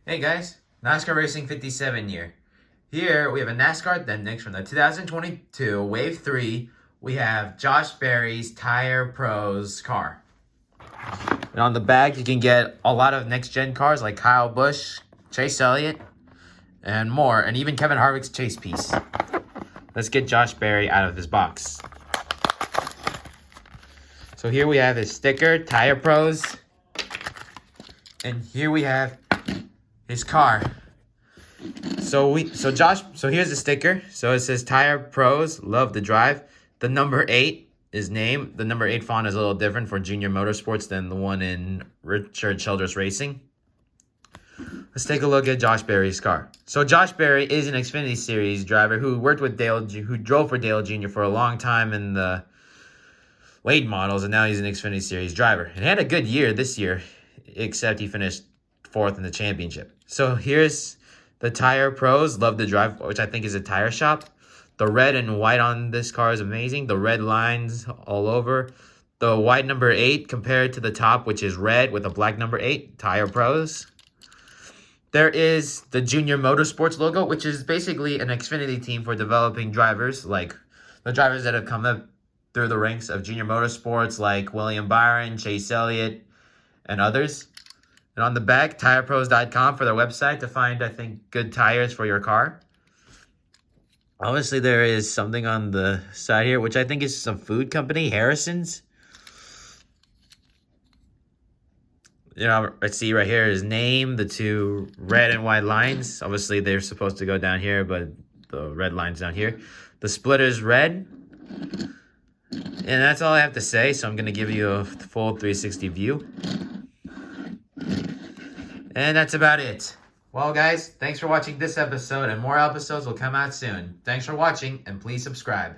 Hey guys, NASCAR Racing 57 year. Here we have a NASCAR Appendix from the 2022 Wave 3. We have Josh Berry's Tire Pros car. And on the back you can get a lot of next gen cars like Kyle Busch, Chase Elliott, and more, and even Kevin Harvick's chase piece. Let's get Josh Berry out of this box. So here we have his sticker, Tire Pros. And here we have his car. So here's the sticker. So it says Tire Pros, love the drive. The number 8 is named. The number 8 font is a little different for Junior Motorsports than the one in Richard Childress Racing. Let's take a look at Josh Berry's car. So Josh Berry is an Xfinity Series driver who worked with who drove for Dale Jr. for a long time in the late models, and now he's an Xfinity Series driver. And he had a good year this year, except he finished 4th in the championship. So here's the Tire Pros, love the drive, which I think is a tire shop. The red and white on this car is amazing. The red lines all over. The white number 8 compared to the top, which is red with a black number 8, Tire Pros. There is the Junior Motorsports logo, which is basically an Xfinity team for developing drivers, like the drivers that have come up through the ranks of Junior Motorsports, like William Byron, Chase Elliott, and others. And on the back, TirePros.com for their website to find, I think, good tires for your car. Obviously, there is something on the side here, which I think is some food company, Harrison's. You know, let's see right here, his name, the 2 red and white lines. Obviously, they're supposed to go down here, but the red line's down here. The splitter's red. And that's all I have to say, so I'm going to give you a full 360 view. And that's about it. Well, guys, thanks for watching this episode, and more episodes will come out soon. Thanks for watching, and please subscribe.